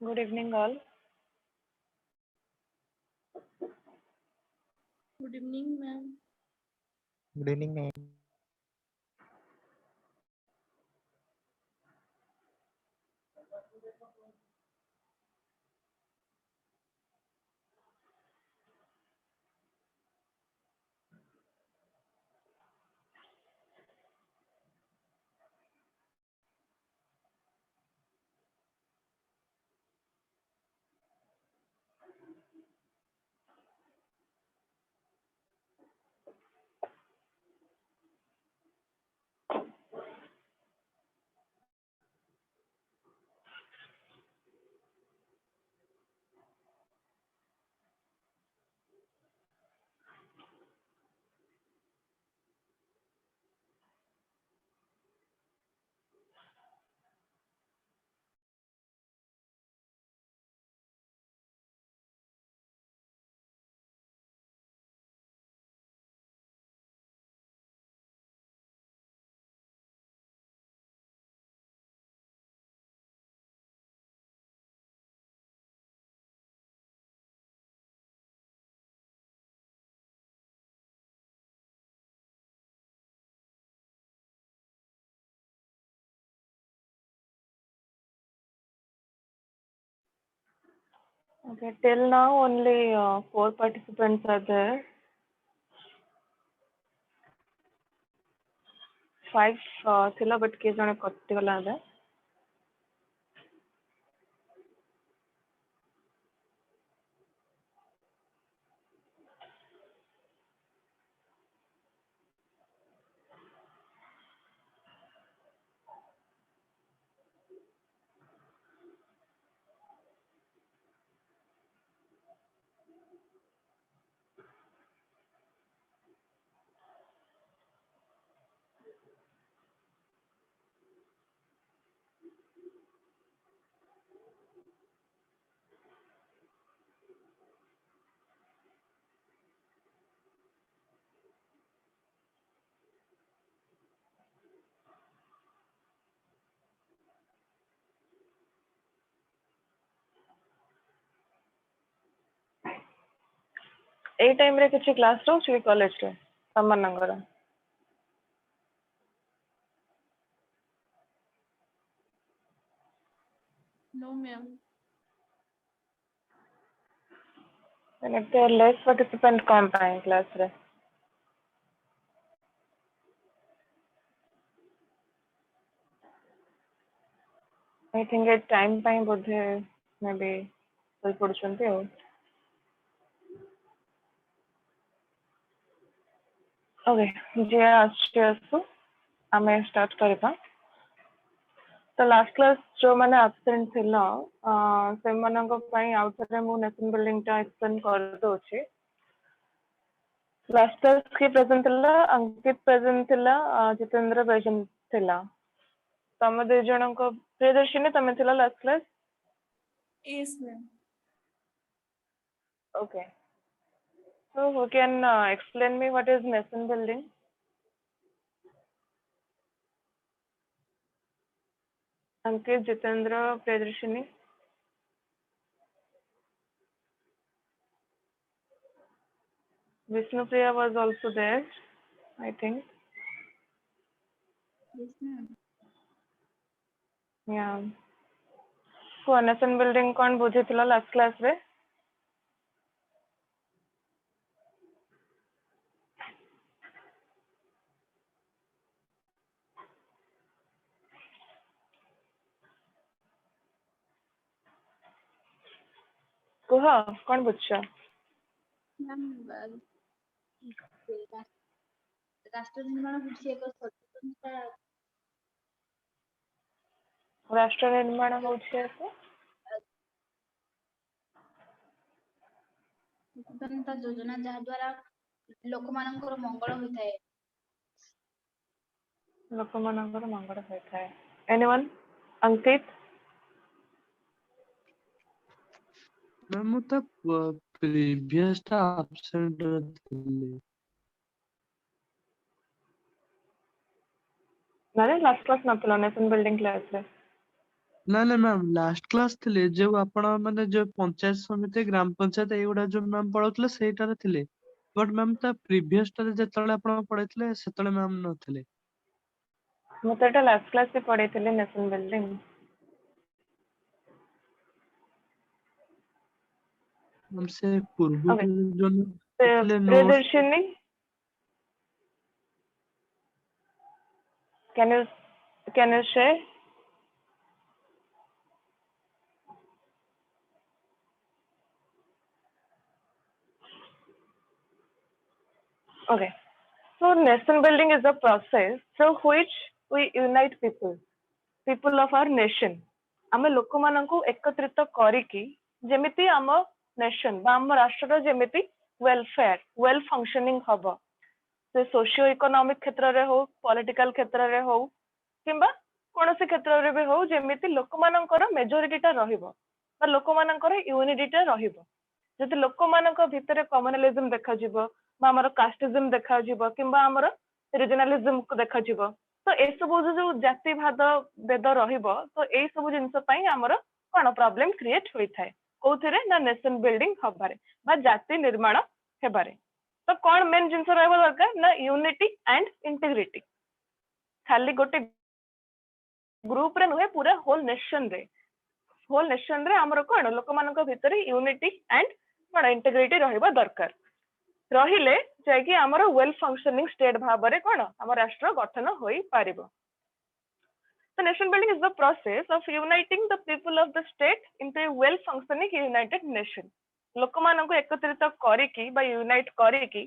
Good evening, all. Good evening, ma'am. Good evening, ma'am. Okay, till now only 4 participants are there. 5 thila but kiଏ ଜଣେ କଟିଗଲା ଏବେ. ଏଇ time ରେ କିଛି class ରହୁଛି କି କଲେଜରେ ତମମାନଙ୍କର? No, ma'am. ମାନେ ଏତେ ଲେସ୍ ପାର୍ଟିସିପେଣ୍ଟ କଣ ପାଇଁ କ୍ଲାସରେ? I think ଏ ଟାଇମ୍ ପାଇଁ ବୋଧେ ମେ ବି ଶୋଇପଡୁଛନ୍ତି ଆଉ. ଓକେ, ଯିଏ ଆସୁଛି ଆସୁ, ଆମେ ଷ୍ଟାର୍ଟ କରିବା. ତ ଲାଷ୍ଟ କ୍ଲାସ୍ ଯୋଉମାନେ ଆବସେଣ୍ଟ ଥିଲା ସେମାନଙ୍କ ପାଇଁ ଆଉ ଥରେ ମୁଁ ନେସନ୍ ବିଲ୍ଡିଂଟା ଏକ୍ସପ୍ଲେନ୍ କରିଦେଉଛି. ଲାଷ୍ଟ କ୍ଲାସ୍ କିଏ ପ୍ରେଜେଣ୍ଟ ଥିଲା? ଅଙ୍କିତ ପ୍ରେଜେଣ୍ଟ ଥିଲା, ଜିତେନ୍ଦ୍ର ପ୍ରେଜେଣ୍ଟ ଥିଲା. ତମ ଦୁଇ ଜଣଙ୍କ ପ୍ରିୟଦର୍ଶିନୀ ତମେ ଥିଲ last class? Yes, ma'am. Okay. So who can explain me what is nation building? Ankit, Jitendra, Priyadarshini. Vishnu Priya was also there, I think. Yes, ma'am. Yeah. So nation building कौन बुझेथिला last class रे? कुह कौन बुझछ? Ma'am, ରାଷ୍ଟ୍ର ନିର୍ମାଣ ହେଉଛି ଏକ ରାଷ୍ଟ୍ର ନିର୍ମାଣ ହେଉଛି ଏକ ସ୍ୱତନ୍ତ୍ର ଯୋଜନା ଯାହା ଦ୍ୱାରା ଲୋକମାନଙ୍କର ମଙ୍ଗଳ ହୋଇଥାଏ. ଲୋକମାନଙ୍କର ମଙ୍ଗଳ ହୋଇଥାଏ. Anyone? Ankit? ମୁଁ ତ previous ଟା absent ଥିଲି. ମାନେ last class ନଥିଲ nation building class ରେ? ना ना मैम लास्ट क्लास थिले जो आपण माने जो पंचायत समिति ग्राम पंचायत एगुडा जो मैम पढ़ौଥିଲେ ସେଇଟାରେ ଥିଲେ बट मैम ता प्रीवियस टारे जेतବେଳେ ଆପଣ ପଢେଇଥିଲେ ସେତେବେଳେ मैम नथिले। ମୁଁ ତ ଏଟା ଲାଷ୍ଟ କ୍ଲାସ୍ ରେ ପଢେଇଥିଲି ନେସନ୍ ବିଲ୍ଡିଂ। मैम से पूर्व ओके जो ଥିଲେ notes Priyadarshini can you share? Okay. So nation building is a process through which we unite people of our nation. ଆମେ ଲୋକମାନଙ୍କୁ ଏକତ୍ରିତ କରିକି ଯେମିତି ଆମ ନେସନ ବା ଆମ ରାଷ୍ଟ୍ରର ଯେମିତି ୱେଲ ଫଙ୍କସନିଂ ହବ, ସେ ସୋସିଓ ଇକୋନୋମିକ କ୍ଷେତ୍ରରେ ହଉ, ପଲିଟିକାଲ କ୍ଷେତ୍ରରେ ହଉ କିମ୍ବା କୌଣସି କ୍ଷେତ୍ରରେ ବି ହଉ, ଯେମିତି ଲୋକମାନଙ୍କର ମେଜୋରିଟିଟା ରହିବ ବା ଲୋକମାନଙ୍କର ୟୁନିଟିଟା ରହିବ। ଯଦି ଲୋକମାନଙ୍କ ଭିତରେ କମ୍ୟୁନାଲିଜମ ଦେଖାଯିବ ବା ଆମର କାଷ୍ଟିଜମ ଦେଖାଯିବ କିମ୍ବା ଆମର ରିଜନାଲିଜମ ଦେଖାଯିବ, ତ ଏସବୁ ଯୋଉ ଜାତି ଭେଦ ରହିବ, ତ ଏଇ ସବୁ ଜିନିଷ ପାଇଁ ଆମର କଣ ପ୍ରୋବ୍ଲେମ କ୍ରିଏଟ ହୋଇଥାଏ କୋଉଥିରେ ନା ନେସନ ବିଲ୍ଡିଂ ହବାରେ ବା ଜାତି ନିର୍ମାଣ ହେବାରେ। ତ କଣ ମେନ୍ ଜିନିଷ ରହିବା ଦରକାର ନା ୟୁନିଟି ଆଣ୍ଡ ଇଣ୍ଟିଗ୍ରିଟି। ଖାଲି ଗୋଟେ ଗ୍ରୁପ ରେ ନୁହେଁ, ପୁରା ହୋଲ ନେସନ ରେ ଆମର କଣ ଲୋକମାନଙ୍କ ଭିତରେ ୟୁନିଟି ଆଣ୍ଡ କଣ ଇଣ୍ଟିଗ୍ରିଟି ରହିବା ଦରକାର। ରହିଲେ ଯାଇକି ଆମର ୱେଲ ଫଙ୍କସନିଂ ଷ୍ଟେଟ ଭାବରେ କଣ ଆମ ରାଷ୍ଟ୍ର ଗଠନ ହୋଇପାରିବ। The nation building is the process of uniting the people of the state into a well functioning united nation. ଲୋକମାନଙ୍କୁ ଏକତ୍ରିତ କରିକି ବା ୟୁନାଇଟ କରିକି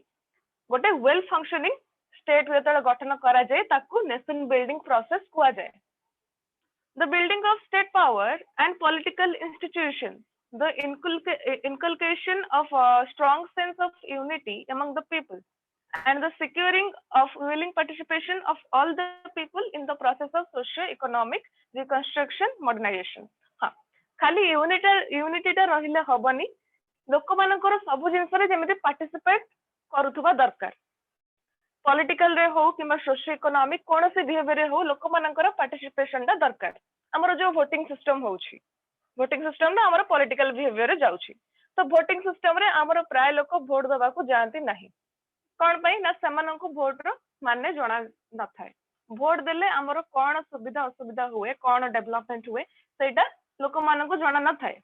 ଗୋଟେ ୱେଲ ଫଙ୍କସନିଂ ଷ୍ଟେଟ ଯେତେବେଳେ ଗଠନ କରାଯାଏ ତାକୁ ନେସନ ବିଲ୍ଡିଂ ପ୍ରୋସେସ କୁହାଯାଏ। The building of state power and political institutions, the inculcation of a strong sense of unity among the people, and the securing of willing participation of all the people in the process of socio-economic reconstruction modernization. हाँ, खाली unity टा रहिले हबनी, ଲୋକମାନଙ୍କର ସବୁ ଜିନିଷରେ ଯେମିତି participate କରୁଥିବା ଦରକାର। ପଲିଟିକାଲ ରେ ହଉ କିମ୍ବା ସୋସିଓ ଇକୋନୋମିକ କୌଣସି ବିହେଭିୟର ରେ ହଉ, ଲୋକମାନଙ୍କର ପାର୍ଟିସିପେସନ ଟା ଦରକାର। ଆମର ଯୋଉ ଭୋଟିଂ ସିଷ୍ଟମ ହଉଛି, ଭୋଟିଂ ସିଷ୍ଟମ ଟା ଆମର ପଲିଟିକାଲ ବିହେଭିୟର ରେ ଯାଉଛି। ତ ଭୋଟିଂ ସିଷ୍ଟମ ରେ ଆମର ପ୍ରାୟ ଲୋକ ଭୋଟ ଦେବାକୁ ଯାଆନ୍ତି ନାହିଁ। କଣ ପାଇଁ ନା ସେମାନଙ୍କୁ ଭୋଟର ମାନେ ଜଣା ନଥାଏ। ଭୋଟ ଦେଲେ ଆମର କଣ ସୁବିଧା ଅସୁବିଧା ହୁଏ, କଣ ଡେଭଲପମେଣ୍ଟ ହୁଏ, ସେଇଟା ଲୋକମାନଙ୍କୁ ଜଣା ନଥାଏ।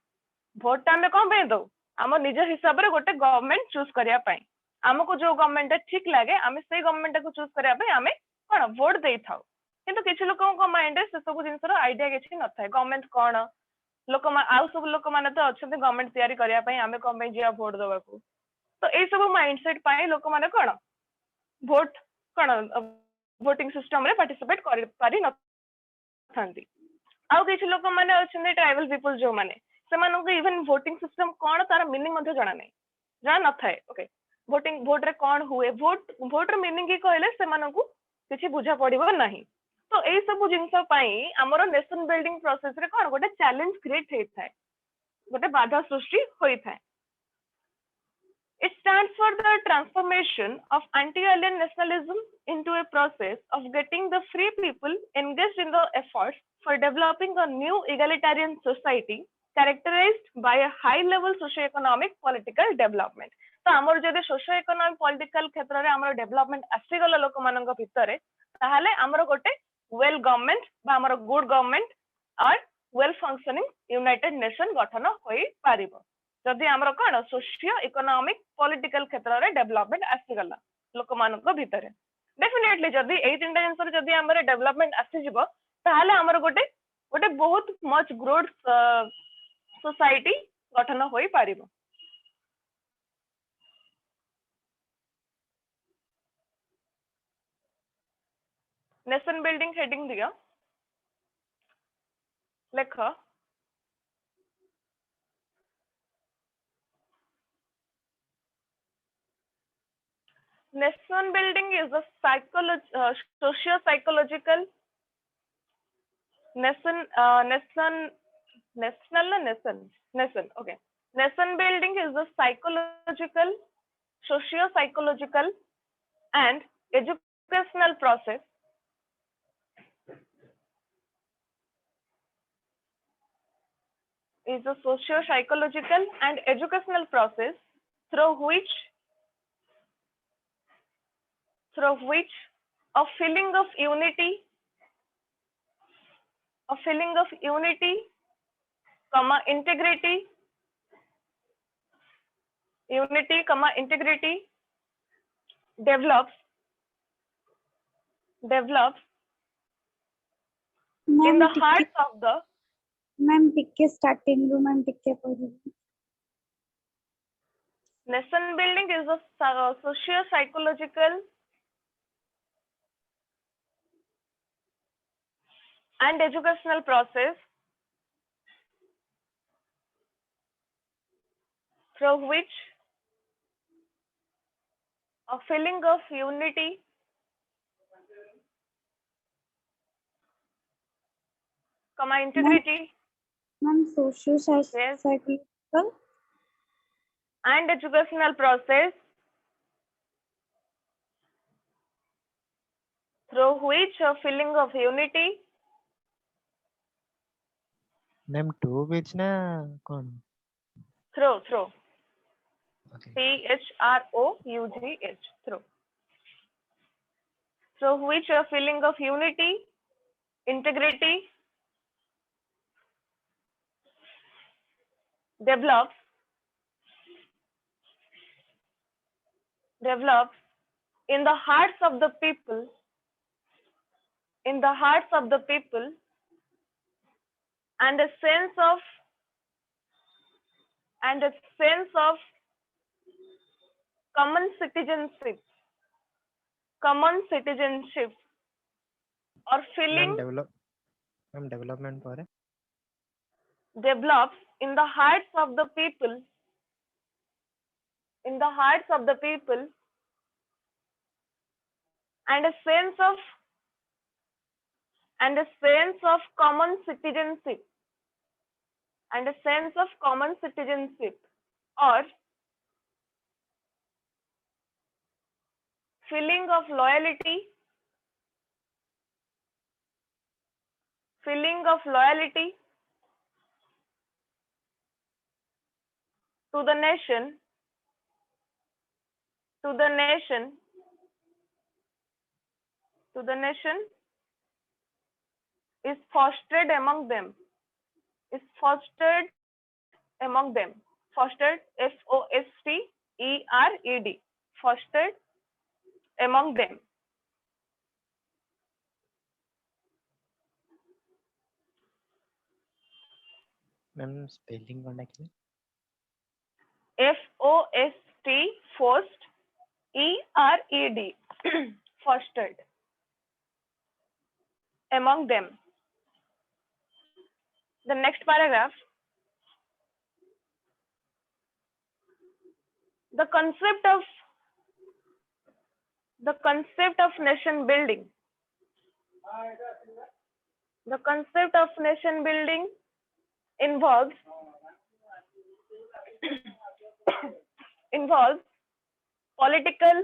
ଭୋଟ ଟା ଆମେ କଣ ପାଇଁ ଦଉ? ଆମ ନିଜ ହିସାବରେ ଗୋଟେ ଗଭର୍ଣ୍ଣମେଣ୍ଟ ଚୁଜ କରିବା ପାଇଁ। ଆମକୁ ଯୋଉ ଗଭର୍ଣ୍ଣମେଣ୍ଟ ଠିକ ଲାଗେ ଆମେ ସେଇ ଗଭର୍ଣ୍ଣମେଣ୍ଟକୁ ଚୁଜ କରିବା ପାଇଁ ଆମେ କଣ ଭୋଟ ଦେଇଥାଉ। କିନ୍ତୁ କିଛି ଲୋକଙ୍କ ମାଇଣ୍ଡରେ ସେ ସବୁ ଜିନିଷର ଆଇଡିଆ କିଛି ନଥାଏ। ଗଭର୍ଣ୍ଣମେଣ୍ଟ କଣ, ଆଉ ସବୁ ଲୋକମାନେ ତ ଅଛନ୍ତି ଗଭର୍ଣ୍ଣମେଣ୍ଟ ତିଆରି କରିବା ପାଇଁ, ଆମେ କଣ ପାଇଁ ଯିବା ଭୋଟ ଦେବାକୁ। ତ ଏଇ ସବୁ ମାଇଣ୍ଡସେଟ ପାଇଁ ଲୋକମାନେ କଣ ଭୋଟ କଣ ଭୋଟିଂ ସିଷ୍ଟମ ରେ ପାର୍ଟିସିପେଟ କରିପାରି ନଥାନ୍ତି। ଆଉ କିଛି ଲୋକମାନେ ଅଛନ୍ତି ଟ୍ରାଇବାଲ ପିପୁଲ, ଯୋଉମାନେ ସେମାନଙ୍କୁ ଇଭେନ ଭୋଟିଂ ସିଷ୍ଟମ କଣ ତାର ମିନିଂ ମଧ୍ୟ ଜଣା ନାହିଁ, ଜଣା ନଥାଏ। ଓକେ, ଭୋଟରେ କଣ ହୁଏ, ଭୋଟର ମିନିଂ କି କହିଲେ ସେମାନଙ୍କୁ କିଛି ବୁଝା ପଡିବ ନାହିଁ। ତ ଏଇ ସବୁ ଜିନିଷ ପାଇଁ ଆମର ନେସନ ବିଲ୍ଡିଂ ପ୍ରୋସେସ ରେ କଣ ଗୋଟେ ଚ୍ୟାଲେଞ୍ଜ କ୍ରିଏଟ ହେଇଥାଏ, ଗୋଟେ ବାଧା ସୃଷ୍ଟି ହୋଇଥାଏ। It stands for the transformation of anti-alien nationalism into a process of getting the free people engaged in the efforts for developing a new egalitarian society characterized by a high-level socio-economic political development. तो आमर जदि socio economic political क्षेत्र रे आमर development आसीगला लोक मानक भितरे, ताहाले आमर गोटे वेल गवर्नमेंट बा आमर गुड गवर्नमेंट और वेल फंक्शनिंग यूनाइटेड नेशन गठन होई पारिबो। जदि आमर कौन सोशियो इकोनॉमिक पॉलिटिकल क्षेत्र रे डेवलपमेंट आसीगला लोक मानक भितरे, डेफिनेटली जदि एई तीनटा जिंस रे जदि आमर डेवलपमेंट आसीजिवो ताहाले आमर गोटे गोटे बहुत मच ग्रोथ सोसाइटी गठन होई पारिबो। नेशन बिल्डिंग हेडिंग दियो, लेख nation building is a socio-psychological nation okay, nation building is a psychological, socio-psychological and educational process is a socio-psychological and educational process through which a feeling of unity, integrity, develops in the hearts of the ma'am टिके starting रू ma'am टिके nation building is a socio-psychological and educational process through which a feeling of unity, integrity, ma'am socio psychological and educational process through which a feeling of unity, ma'am 2 बीच ना कौन through okay THROUGH, through which a feeling of unity, integrity develops in the hearts of the people, and a sense of common citizenship or feeling ma'am development पर है develops in the hearts of the people, and a sense of common citizenship or feeling of loyalty to the nation is fostered among them, fostered, FOSTERED, fostered among them. Ma'am spelling कौन है FOST, forced, ERED, fostered among them. The next paragraph, the concept of nation building. The concept of nation building involves political,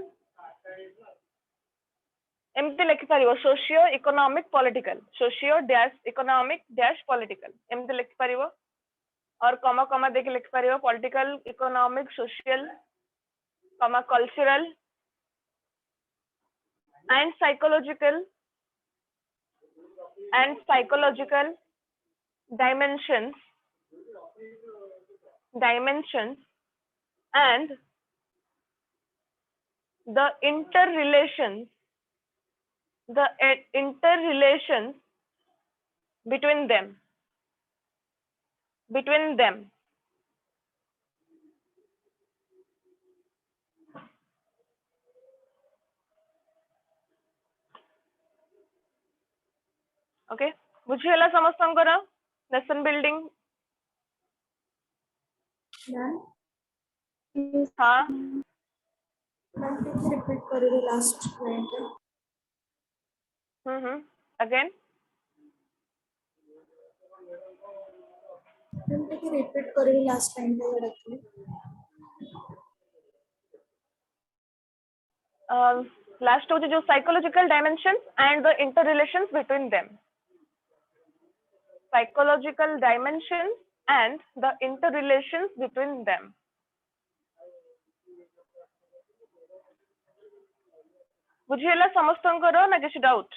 एमती लिखिपार socio economic political, एमती लिखिपार और कमा कमा देखि लिखिपार political, economic, social, cultural and psychological dimensions and the interrelations between them. Okay, बुझीगला समस्तंकर nation building? हाँ, रिपीट करिए लास्ट पॉइंट अगेन रिपीट करिए लास्ट टाइम पे रखिए लास्ट हो जो psychological dimensions and the interrelations between them. Psychological dimensions and the interrelations between them. बुझिएला समस्तंकर ना किसी डाउट?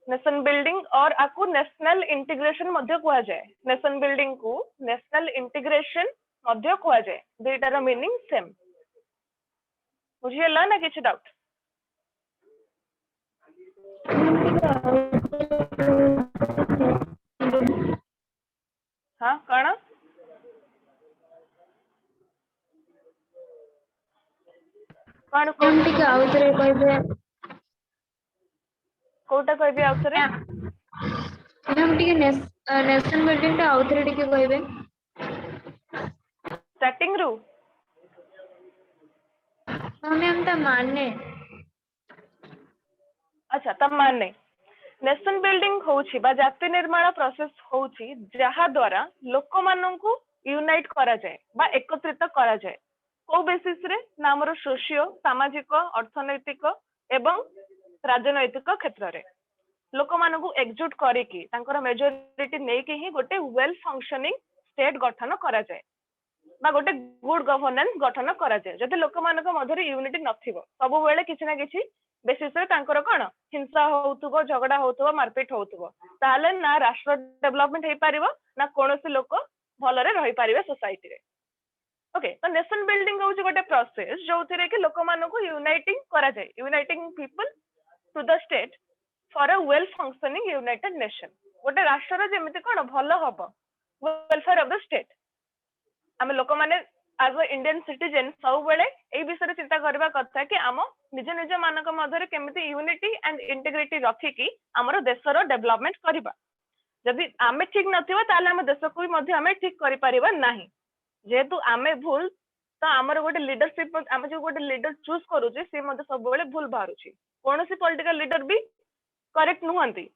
नेशन बिल्डिंग और आकु नेशनल इंटीग्रेशन मध्य कुआ जाए। नेशन बिल्डिंग को नेशनल इंटीग्रेशन मध्य कुआ जाए। दुईटार मीनिंग सेम। बुझिएला ना किसी डाउट? हाँ कौन? कौन कौन ଟିକେ ଆଉଥରେ କହିବେ कोटा कहबी आउथरे? ମ୍ୟାମ୍ ଟିକେ ନେସନ ବିଲ୍ଡିଂ ଟା ଆଉଥରେ ଟିକେ କହିବେ स्टार्टिंग रू ହଁ ମ୍ୟାମ୍ ତା ମାନେ अच्छा तब माने नेशन बिल्डिंग होउछि बा जाति निर्माण प्रोसेस होउछि जहा द्वारा लोक माननकु यूनाइट करा जाए बा एकत्रित करा जाए को बेसिस रे ना हमर सोशियो सामाजिक अर्थनैतिक एवं राजनैतिक क्षेत्र रे लोक माननकु एकजुट करिकि तांकर मेजॉरिटी नै कि ही गोटे वेल फंक्शनिंग स्टेट गठन करा जाए बा गोटे गुड गवर्नेंस गठन करा जाए जदि लोक मानक मध्यरे यूनिटी नथिबो सब बेले किछि ना किछि बेसिस रे तांकर कोन हिंसा होउतबो झगड़ा होउतबो मारपीट होउतबो ताले ना राष्ट्र डेवलपमेंट हे पारिबो ना कोनोसी लोक भलरे रहि पारिबे सोसाइटी रे ओके तो नेशन बिल्डिंग होउछि गोटे प्रोसेस जोथिरे कि लोक मानक यूनाइटिंग करा जाए uniting people to the state for a well functioning united nation गोटे राष्ट्र जेमिति कोन भलो हबो वेलफेयर ऑफ द स्टेट आम लोक मैंने एज अ इंडियन सिटीजेन सब बेले ए विषय चिंता करबा कथा कि आम निज निज मानक मध्यरे केमिति यूनिटी एंड इंटीग्रिटी रखिकी आमर देशर डेवलपमेंट करबा जदि आमे ठीक नथिबा ताले हम देश को भी मध्य आमे ठीक करि परिबा नाही जेहेतु आमे भूल तो आमर गोटे लीडरशिप आमे जो गोटे लीडर चूज करूचे से मध्य सब बेले भूल बाहरुची कोनोसी पॉलिटिकल लीडर भी करेक्ट नुहंती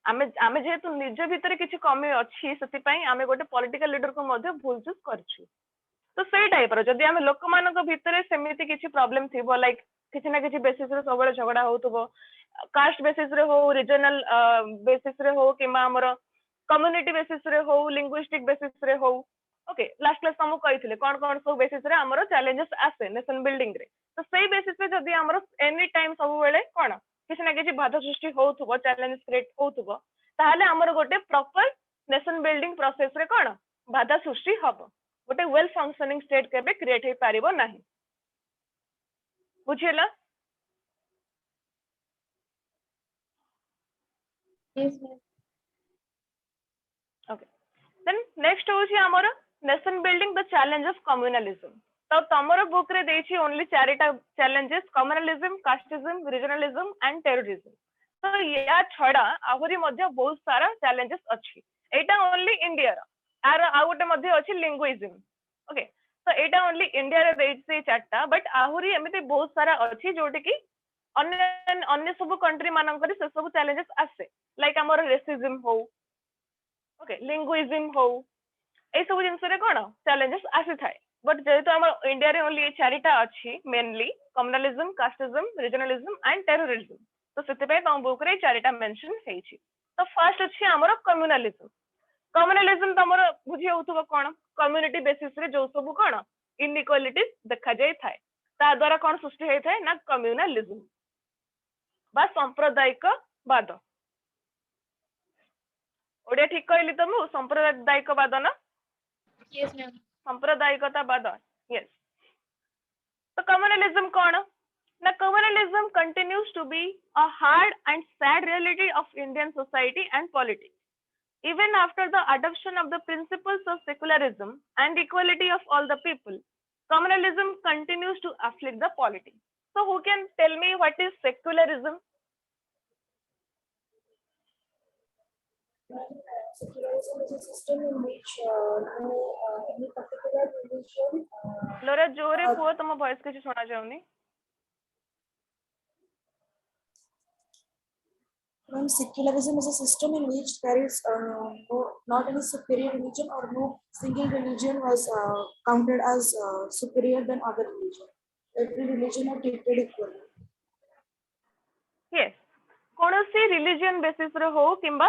आमे आमे जेहेतु निज भितर किछि कमी अछि सति पई आमे गोटे पॉलिटिकल लीडर को मध्य भूल चूज करछु तो सेई टाइप रो जदि आमे लोक मानक भितर सेमिति किछि प्रॉब्लम थिबो लाइक किछि ना किछि बेसिस रे सबले झगड़ा होतबो कास्ट बेसिस रे हो रीजनल बेसिस रे हो किमा हमर कम्युनिटी बेसिस रे हो लिंग्विस्टिक बेसिस रे हो ओके लास्ट क्लास हम कहिथिले कोन कोन सब बेसिस रे हमर चैलेंजेस आसे नेशन बिल्डिंग रे तो सेई बेसिस रे जदि हमर एनी टाइम सब बेले कोन किछि ना किछि बाधा सृष्टि होतबो चैलेंज क्रिएट होतबो ताहले हमर गोटे प्रॉपर नेशन बिल्डिंग प्रोसेस रे कोन बाधा सृष्टि हबो गोटे वेल फंक्शनिंग स्टेट केबे क्रिएट हे पारिबो नाही बुझियला yes ma'am okay then next होछि हमर nation building the challenge of communalism तो तमरो बुक रे देछि ओनली चारिटा challenges communalism casteism regionalism and terrorism तो या छडा आहुरी मध्य बहुत सारा चैलेंजेस अछि एटा ओनली इंडिया रो आर आ गोटे मध्य अछि लिंग्विज्म ओके तो एटा ओनली इंडिया रे देछि चारटा बट आहुरी एमिति बहुत सारा अछि जोटी कि अन्य अन्य सब कंट्री मानकर से सब चैलेंजेस आसे लाइक हमर रेसिज्म हो ओके लिंग्विज्म हो ए सब जिंस रे कोन चैलेंजेस आसी थाए बट जेहेतु हमर इंडिया रे ओनली चारिटा अछि mainly communalism casteism regionalism and terrorism तो सेते पे तम बुक रे चारिटा मेंशन हेछि तो फर्स्ट अछि हमर कम्युनलिज्म कम्युनलिज्म तमर बुझी होतबो कोन कम्युनिटी बेसिस रे जो सब कोन इनइक्वालिटीज देखा जाय थाए ता द्वारा कोन सृष्टि हे थाए ना कम्युनलिज्म बा सांप्रदायिक वाद ओडिया ठीक कहली तुम सांप्रदायिक वाद ना yes ma'am सांप्रदायिकता वाद यस तो कम्युनलिज्म कोन ना communalism continues to be a hard and sad reality of Indian society and politics even after the adoption of the principles of secularism and equality of all the people communalism continues to afflict the polity so who can tell me what is secularism Secularism is a system in which any particular religion. लोरा जोरे पुओ तुम voice किछ सुना जाउनी When secularism is a system in which there is not any superior religion or no single religion was counted as superior than other religion. Every religion are treated equally. yes कोनोसी religion basis रे हो किंबा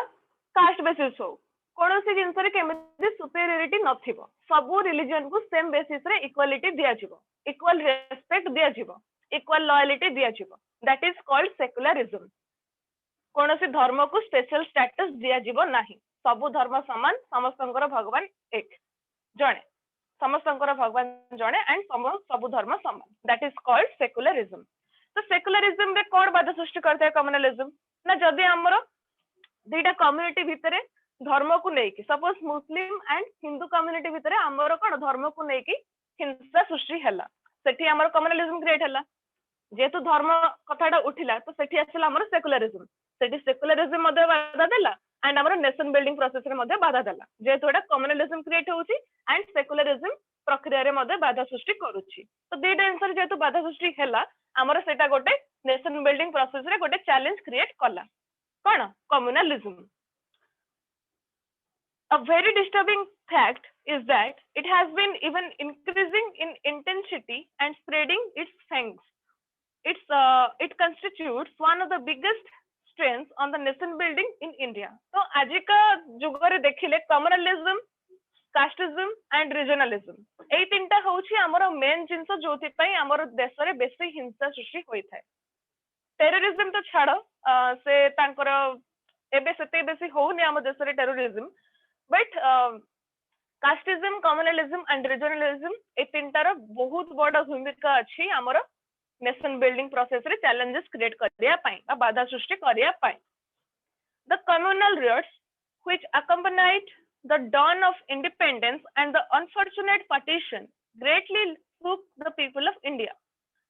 caste basis हो कौन सी जिनस रे केमिति superiority नथिबो सबु religion को सेम बेसिस रे इक्वालिटी दिया जिवो इक्वल रेस्पेक्ट दिया जिवो इक्वल लॉयल्टी दिया जिवो दैट इज कॉल्ड सेकुलरिज्म कौन सी धर्म को स्पेशल स्टेटस दिया जिवो नाही सबु धर्म समान समस्तंकर भगवान एक जणे समस्तंकर भगवान जणे एंड सबु धर्म समान दैट इज कॉल्ड सेकुलरिज्म तो सेकुलरिज्म रे कौन बाधा सृष्टि करता है कम्युनलिज्म ना जदि हमरो दुईटा कम्युनिटी भितरे धर्म को लेकी suppose Muslim and Hindu community भितरे हमरो कोन धर्म को लेकी हिंसा सृष्टि हैला सेठी हमरो कम्युनलिज्म क्रिएट हैला जेतु धर्म कथाटा उठिला तो सेठी आसिला हमरो सेकुलरिज्म सेठी सेकुलरिज्म मध्ये बाधा देला एंड हमरो नेशन बिल्डिंग प्रोसेस रे मध्ये बाधा देला जेतु एटा कम्युनलिज्म क्रिएट होउची एंड सेकुलरिज्म प्रक्रिया रे मध्ये बाधा सृष्टि करूची तो दुईटा आंसर जेतु बाधा सृष्टि हैला हमरो सेटा गोटे नेशन बिल्डिंग प्रोसेस रे गोटे चैलेंज क्रिएट कला कोन communalism A very disturbing fact is that it has been even increasing in intensity and spreading its fangs. It constitutes one of the biggest strains on the nation building in India. So, आजिका जुगरे देखिले communalism, casteism and regionalism. एई तीनटा होउछि हमर main जिंस जोथि पई हमर देश रे बेसी हिंसा सृष्टि होई थाए. टेररिज्म तो छाड़ से तांकर एबे सेते बेसी होउनी हम देश रे terrorism but casteism communalism and regionalism ए तीनटार बहुत बड़ भूमिका अछि हमर नेशन बिल्डिंग प्रोसेस रे चैलेंजेस क्रिएट करिया पई बा बाधा सृष्टि करिया पई the communal riots which accompanied the dawn of independence and the unfortunate partition greatly shook the people of India.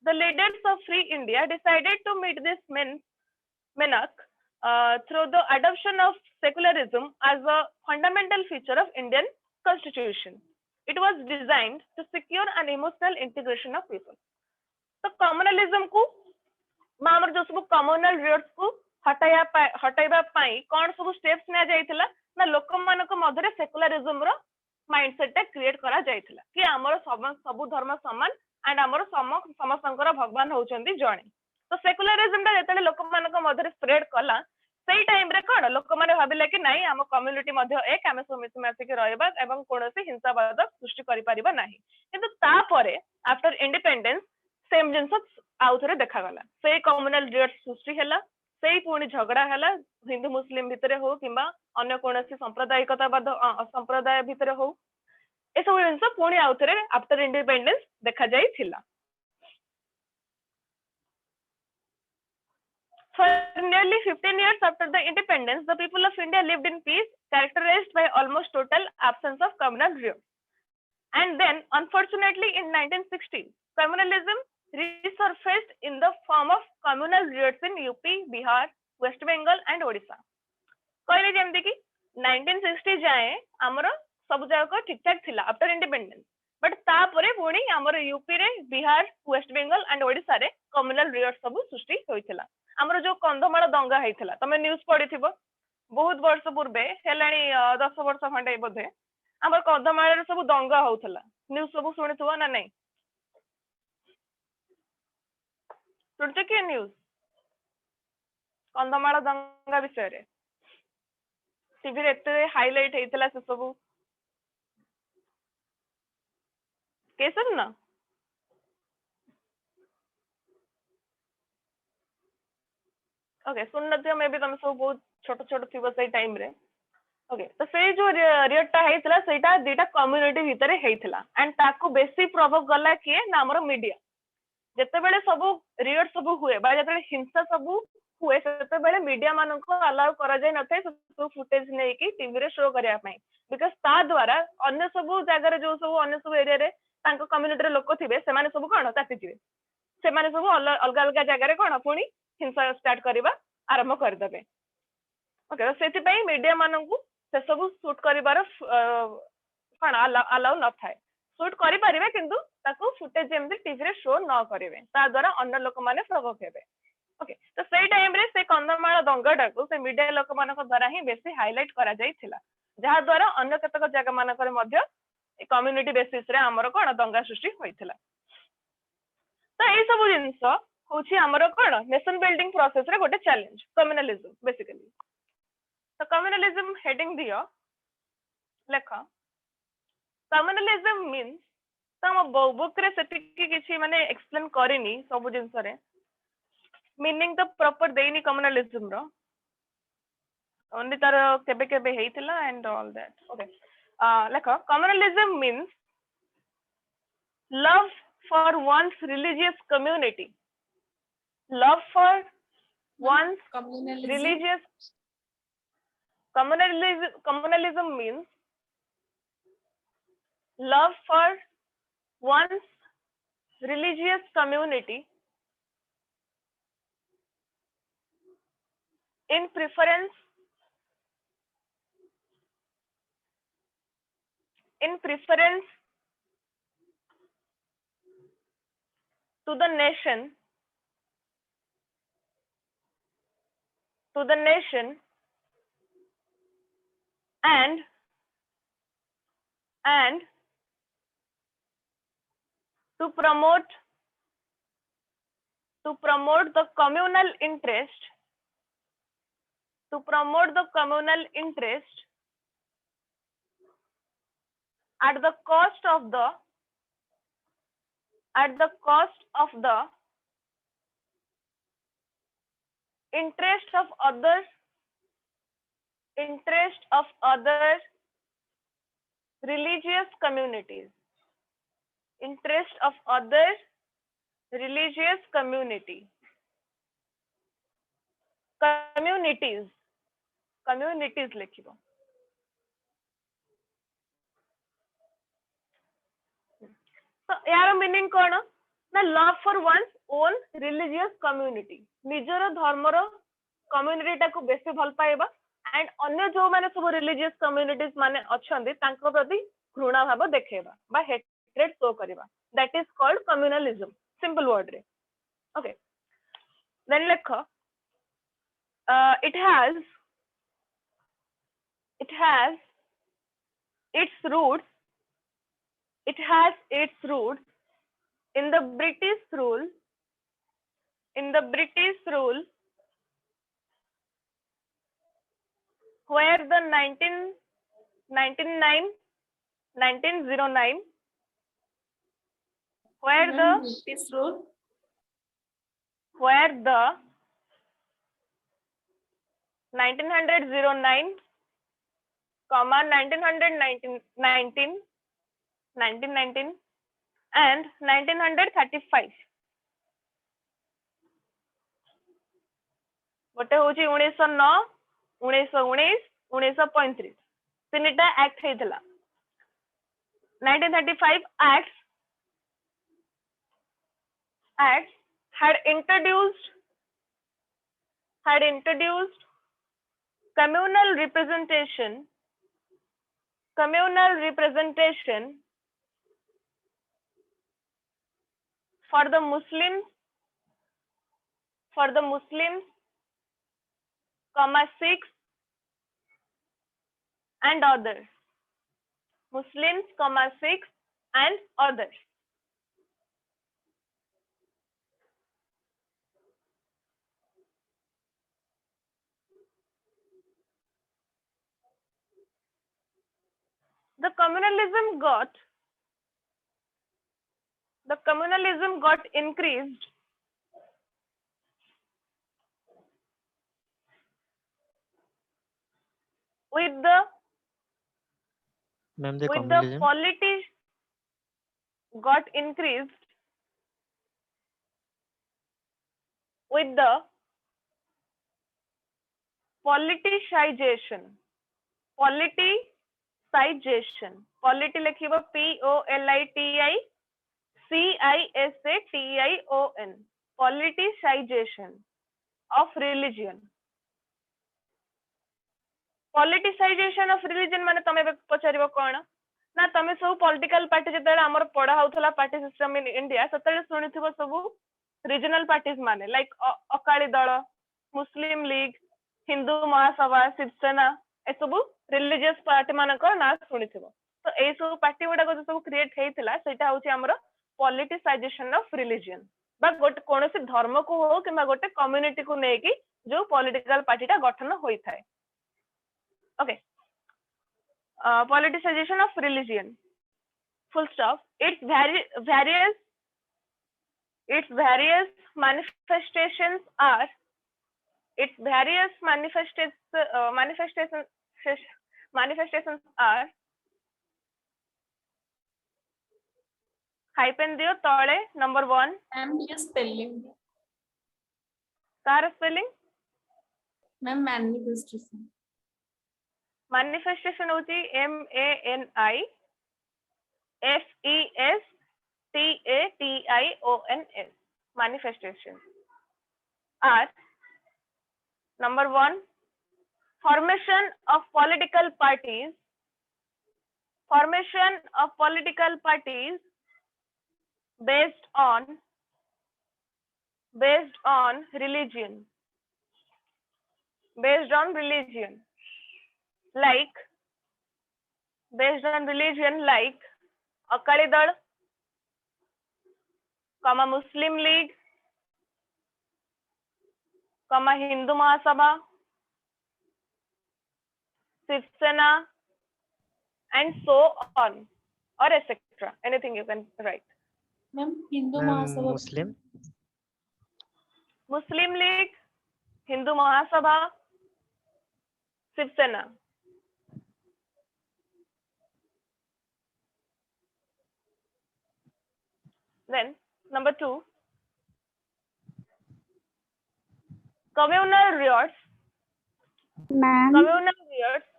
The leaders of Free India decided to meet this menace through the adoption of secularism as a fundamental feature of Indian constitution. It was designed to secure an emotional integration of people. तो communalism को मामर जो सब communal रियोट्स को हटाइबा पाई कोन सब steps ने जाइथिला ना लोक मानक मधरे सेकुलरिज्म रो माइंडसेट टा क्रिएट करा जाइथिला कि हमर सब धर्म समान एंड हमर समस्तंकर भगवान होचंदी जणे तो सेकुलरिज्म टा जतले लोक मानक मधरे स्प्रेड कला सेई टाइम रे कोन लोक माने भाबिले कि नाही हम कम्युनिटी मध्ये एक हम सब मिसमासी के रहबा एवं कोनोसी हिंसावाद सृष्टि करि परिबा नाही किंतु ता परे आफ्टर इंडिपेंडेंस सेम जिंस आउथरे देखा गला से कम्युनल रियोट्स सृष्टि हैला सेई पुणी झगड़ा हैला हिंदू मुस्लिम भितरे हो किंबा अन्य कोनोसी सांप्रदायिकतावाद संप्रदाय भितरे हो ए सब जिंस पुणी आउथरे आफ्टर इंडिपेंडेंस देखा जाई थिला. For nearly 15 years after the independence, the people of India lived in peace, characterized by almost total absence of communal riot. And then, unfortunately, in 1960, communalism resurfaced in the form of communal riots in UP, Bihar, West Bengal, and Odisha. कहले जेमति कि 1960 जाए हमरो सब जगह ठीक ठाक थिला after independence but तापरे पुणी हमरो यूपी रे बिहार वेस्ट बेंगल एंड ओडिसा रे कम्युनल रियोट सब सृष्टि होइथिला. हमरो जो कंधमाल दंगा हैथिला तमे न्यूज़ पढिथिबो बहुत वर्ष पूर्वे हेलाणी 10 वर्ष खंडे बोधे हमर कंधमाल रे सब दंगा होउथला न्यूज़ सब सुनिथुवा ना नहीं सुनते कि न्यूज़ कंधमाल दंगा विषय रे टीवी रे एते हाइलाइट हैथिला से सब केसन ना ओके सुन नथियो मे भी तुम सब बहुत छोट छोट थिबो से टाइम रे ओके तो से जो रियोटा हैथिला सेटा दुटा कम्युनिटी भितरे हैथिला एंड ताको बेसी प्रोवोक गला किए ना हमर मीडिया जते बेले सब रियोट सब हुए बा जते हिंसा सब हुए सेते बेले मीडिया मानन को अलाउ करा जाय नथाय सब फुटेज नै कि टीवी रे शो करिया पई बिकॉज़ ता द्वारा अन्य सब जगह रे जो सब अन्य सब एरिया रे तांको कम्युनिटी रे लोक थिबे से माने सब कोन ताति जिवे से माने सब अलग अलग जगह रे कोन पुणी हिंसा स्टार्ट करबा आरंभ कर देबे ओके तो सेति पई मीडिया मानन को से सब शूट करिवार कोन अलाउ न थाए शूट करि परिबे किंतु ताको फुटेज जेमति टीवी रे शो न करिवे ता द्वारा अन्य लोक माने प्रभाव हेबे ओके तो सेई टाइम रे से कंदमाल दंगाटा को से मीडिया लोक मानक द्वारा ही बेसी हाइलाइट करा जाइथिला जहा द्वारा अन्य केतक जगह मानक रे मध्य कम्युनिटी बेसिस रे हमर कोन दंगा सृष्टि होइथिला तो ए सब जिंस होछि हमर कोन नेशन बिल्डिंग प्रोसेस रे गोटे चैलेंज कम्युनलिज्म बेसिकली तो कम्युनलिज्म हेडिंग दियो लेख कम्युनलिज्म मीन्स तो बुक रे सेतिकी किछि माने एक्सप्लेन करिनी सब जिंस रे मीनिंग तो प्रॉपर देनी कम्युनलिज्म रो ओनली तार केबे केबे हेइतिला एंड ऑल दैट ओके लेख communalism means love for one's religious community, love for one's religious communalism means love for one's religious community in preference to the nation and to promote the communal interest at the cost of the interest of other religious communities, communities लिखिबो तो यार meaning कोन ना love for one's own religious community निजर धर्मर community टाको बेसी भल पाइबा and अन्य जो माने सब रिलीजियस कम्युनिटीज माने अछंदी तांको प्रति घृणा भाव देखेबा बा हेट्रेड शो करबा that is called communalism simple word रे ओके देन लेख it has its roots in the British rule where the 1909 where the British rule where the 1909 comma 1919 and 1935 गोटे होची 1909 1919 1935 तीनटा act हेतला 1935 acts had introduced communal representation for the Muslims, Sikhs and others. Sikhs and others. The communalism got increased with the Ma'am, the with the communism. polity got increased with the politicization. Polity लिखिबो POLITICISATION politicization of religion. Politicization of religion माने तमे पचारिबो कोन ना तमे सब political party जते हमर पढा होतला party system in India सतले सुनिथिबो सब रीजनल पार्टीज माने लाइक अकाली दल मुस्लिम लीग हिंदू महासभा शिवसेना ए सब रिलीजियस पार्टी मानकर ना सुनिथिबो तो ए सब पार्टी गुडा को सब क्रिएट हेइतिला सेटा होची हमर पॉलिटिसाइजेशन ऑफ रिलीजन बा गोटे कोनोसी धर्म को हो किबा गोटे कम्युनिटी को नेकी जो पॉलिटिकल पार्टीटा गठन होई थाए okay politicization of religion. Full stop. Its various manifestations are hyphen दियो तळे number 1 मैम ये spelling car spelling ma'am manifestation manifestation होची manifestation manifestation are number 1 formation of political parties based on religion like Akali Dal, Muslim League, Hindu Mahasabha, Shiv Sena, and so on, or etc. Anything you can write. Ma'am Hindu ma'am Mahasabha Muslim League, Hindu Mahasabha, Shiv Sena. Then number 2, communal riots. Ma'am Communal riots.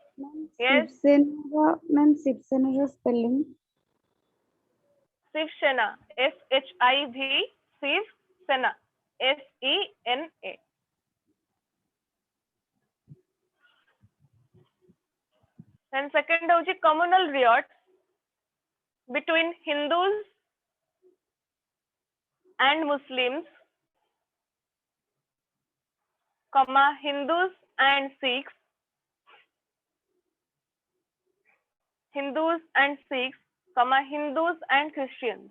Yes. Ma'am Shiv Sena spelling Shiv Sena, SHIV, Shiv Sena, SENA. Then second hoji communal riots between Hindus and Muslims, Hindus and Sikhs, Hindus and Christians,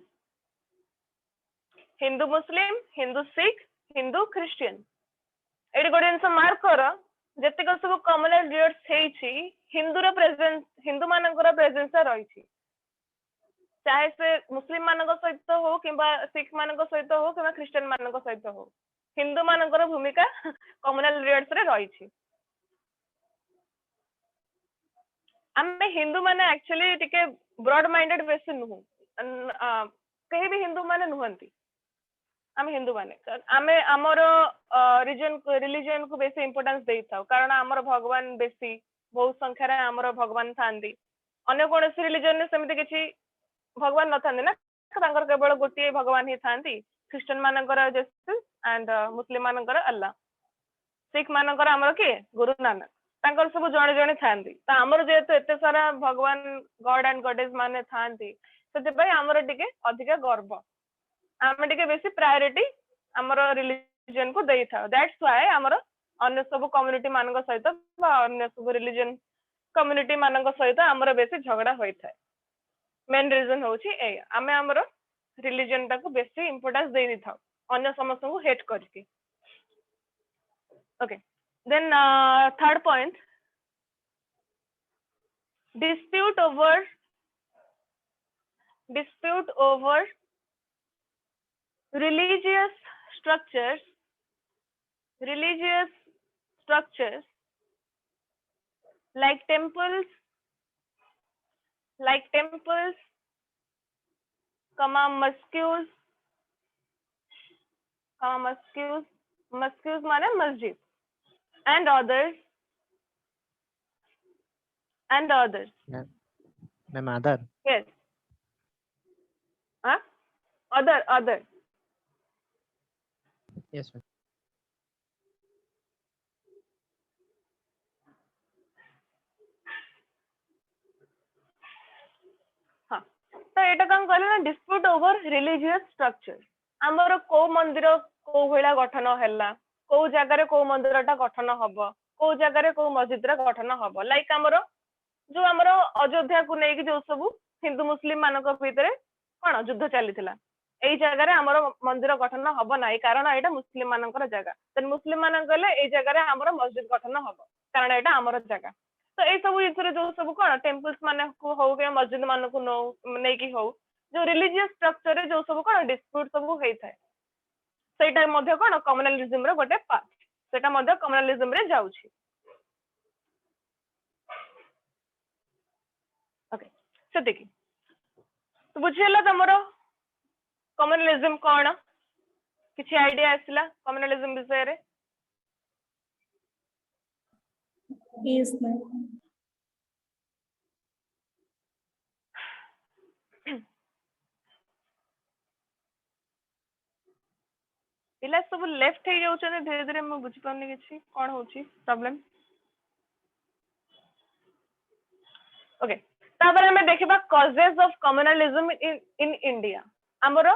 Hindu Muslim, Hindu Sikh, Hindu Christian. एडी गोटे जिनस mark कर जतिक सब communal रियोट्स हेछि Hindu मानकर presence रही चाहे से मुस्लिम मानक सहित हो किंबा सिख मानक सहित हो किंबा क्रिश्चियन मानक सहित हो हिंदू मानकर भूमिका कम्युनल रियोट्स रे रही आमे हिंदू माने एक्चुअली टिके ब्रॉड माइंडेड बेसी नुह कहीं भी हिंदू माने नुहंती आमे हिंदू माने आमे हमर रिलीजन को बेसी इंपोर्टेंस देई थाउ कारण हमर भगवान बेसी बहुत संख्या रे हमर भगवान थांदी अन्य कोनसी रिलीजन ने समिति किछि भगवान न थांदी ना तांकर केवल गोटे भगवान ही थांती क्रिश्चियन मानकर जेसस एंड मुस्लिम मानकर अल्लाह सिख मानकर हमर के गुरु नानक तांकर सब जणे जणे थांदी त हमर जेते एते सारा भगवान गॉड एंड गॉडेस माने थांदी सेते भाई हमर टिके अधिक गर्व आमे टिके बेसी प्रायोरिटी हमर रिलीजन को देई था दैट्स व्हाई हमर अन्य सब कम्युनिटी मानक सहित बा अन्य सब रिलीजन कम्युनिटी मानक सहित हमर बेसी झगड़ा होई था मेन रीजन होची ए आमे हमर रिलीजन टा को बेसी इंपोर्टेंस देई था अन्य समस्त को हेट करके okay then third point dispute over religious structures like temples, mosques माने मस्जिद and others ma'am other yes other yes ma'am हाँ तो एटा कौन कहले ना डिस्प्यूट ओवर रिलीजियस स्ट्रक्चर हमर को मंदिर को भला गठन हैला को जगह रे को मंदिरटा गठन हबो को जगह रे को मस्जिद रे गठन हबो लाइक हमर जो हमर अयोध्या को नेकी जो सब हिंदू मुस्लिम मानक भीतर कोन युद्ध चलीथिला एई जगह रे हमर मंदिर गठन हबो नाही कारण एटा मुस्लिम मानकर जगह तन मुस्लिम मानक गले एई जगह रे हमर मस्जिद गठन हबो कारण एटा हमर जगह तो ये सब जिन जो सब कौन टेम्पल्स मान को हो कि मस्जिद मान को नहीं कि हो जो रिलीजियस स्ट्रक्चर जो सब कौन डिस्प्यूट सब होता है सेटा मध्य कौन कम्युनालिज्म रो गोटे पार्ट सेटा मध्य कम्युनालिज्म रे जाउछि ओके सेतिकी तो बुझियला तमरो कम्युनालिज्म कौन किछि आइडिया आसिला कम्युनालिज्म विषय रे Yes, ma'am. पिला सब लेफ्ट हो जाउछन धीरे धीरे मैं बुझी पाउनी किछि कोन होछि प्रॉब्लम ओके तापर हमें देखिबा causes of communalism in India हमरो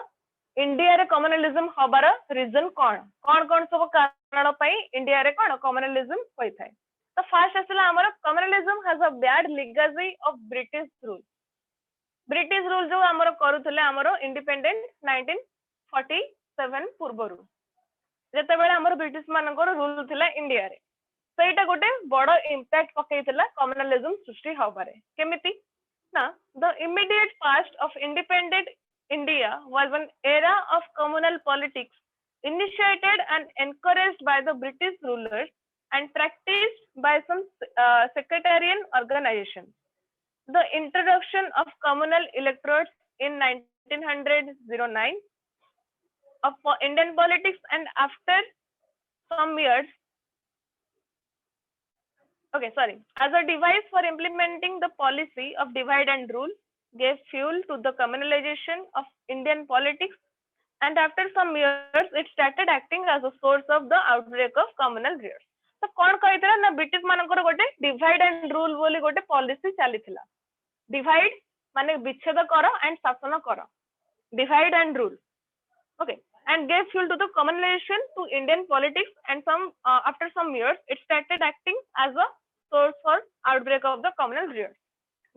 इंडिया रे कम्युनलिज्म हबार रीजन कोन कोन कोन सब कारण पई इंडिया रे कोन कम्युनलिज्म होई थाए तो फर्स्ट आसला हमरो communalism has a bad legacy of British rule जो हमरो करूथले हमरो इंडिपेंडेंट 1947 पूर्वरु जेते बेले हमरो ब्रिटिश मानकर रूल थिला इंडिया रे सेटा गोटे बड़ इंपैक्ट पकैतिला कम्युनलिज्म सृष्टि होबारे केमिति ना the immediate past of independent India was an era of communal politics initiated and encouraged by the British rulers and practiced by some sectarian organizations. The introduction of communal electorates in 1909 of Indian politics and after some years, as a device for implementing the policy of divide and rule, gave fuel to the communalization of Indian politics, and after some years, it started acting as a source of the outbreak of communal riots. तो कौन कहितला ना British मानकर गोटे divide and rule बोली गोटे policy चलीथिला divide माने विच्छेद कर एंड शासन कर divide and rule okay and gave fuel to the communalization to Indian politics, and after some years it started acting as a source for outbreak of the communal riots.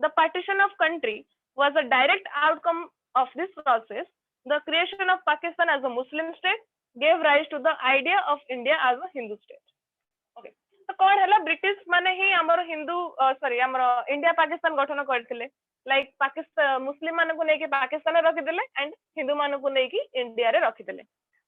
The partition of country was a direct outcome of this process. The creation of Pakistan as a Muslim state gave rise to the idea of India as a Hindu state. Okay, तो कौन है British माने ही हमर हिंदू हमर India Pakistan गठन करथिले like Pakistan मुस्लिम मान को नहीं कि पाकिस्तान रखी देले एंड हिंदू मान को नहीं कि इंडिया रे रखी देले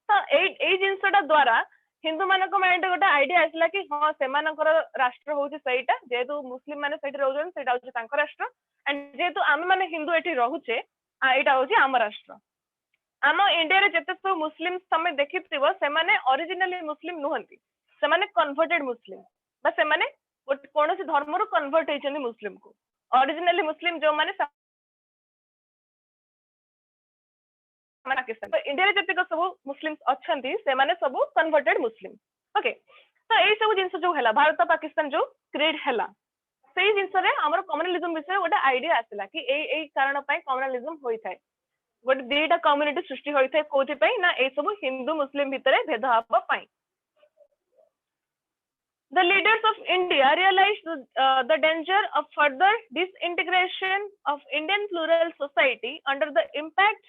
तो एई जिंसटा द्वारा हिंदू मान को माइंड गोटे आइडिया आसला कि हां से मानकर राष्ट्र होची सेटा जेतु मुस्लिम माने सेठी रहउछन सेटा होची तांकर राष्ट्र एंड जेतु आमे माने हिंदू एठी रहउछे एटा होची आम राष्ट्र आम इंडिया रे जते सब मुस्लिम समय देखिथिबो से माने ओरिजिनली मुस्लिम नुहंती से माने कन्वर्टेड मुस्लिम बा से माने कोनोसी धर्म रो कन्वर्ट हेचनी मुस्लिम को ओरिजिनली मुस्लिम जो माने पाकिस्तान तो इंडिया रे जते सब मुस्लिम्स अछंती से माने सब कन्वर्टेड मुस्लिम ओके तो एई सब जिंस जो हैला भारत पाकिस्तान जो क्रिएट हैला सेई जिंस रे हमर कम्युनलिज्म विषय गोटे आइडिया आसला कि एई कारण पई कम्युनलिज्म होई थाए गोटे दीटा कम्युनिटी सृष्टि होई थाए कोथि पई ना ए सब हिंदू मुस्लिम भितरे भेदभाव पई The leaders of India realized the danger of further disintegration of Indian plural society under the impact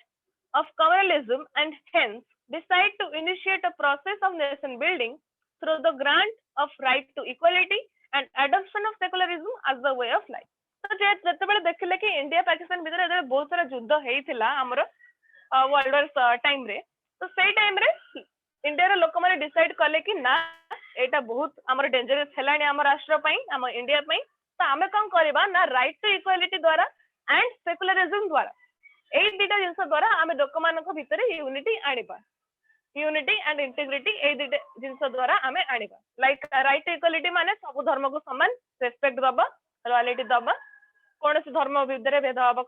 of communalism and hence decide to initiate a process of nation building through the grant of right to equality and adoption of secularism as the way of life. तो जते बेले देखले कि India Pakistan भीतर बहुत सारा युद्ध हेइथिला हमर वर्ल्ड वार टाइम रे तो सेई टाइम रे इंडिया रे लोक माने डिसाइड करले कि ना एटा बहुत हमर डेंजरस हेलानी हमर राष्ट्र पई हम इंडिया पई तो आमे कोन करबा ना राइट टू इक्वालिटी द्वारा एंड सेकुलरिज्म द्वारा एई दिटा जिंस द्वारा आमे लोक मानक भितर यूनिटी आनिबा यूनिटी एंड इंटीग्रिटी एई दिटा जिंस द्वारा आमे आनिबा लाइक राइट टू इक्वालिटी माने सब धर्म को समान रेस्पेक्ट दबा रॉयल्टी दबा कोनोसी धर्म भितर भेदभाव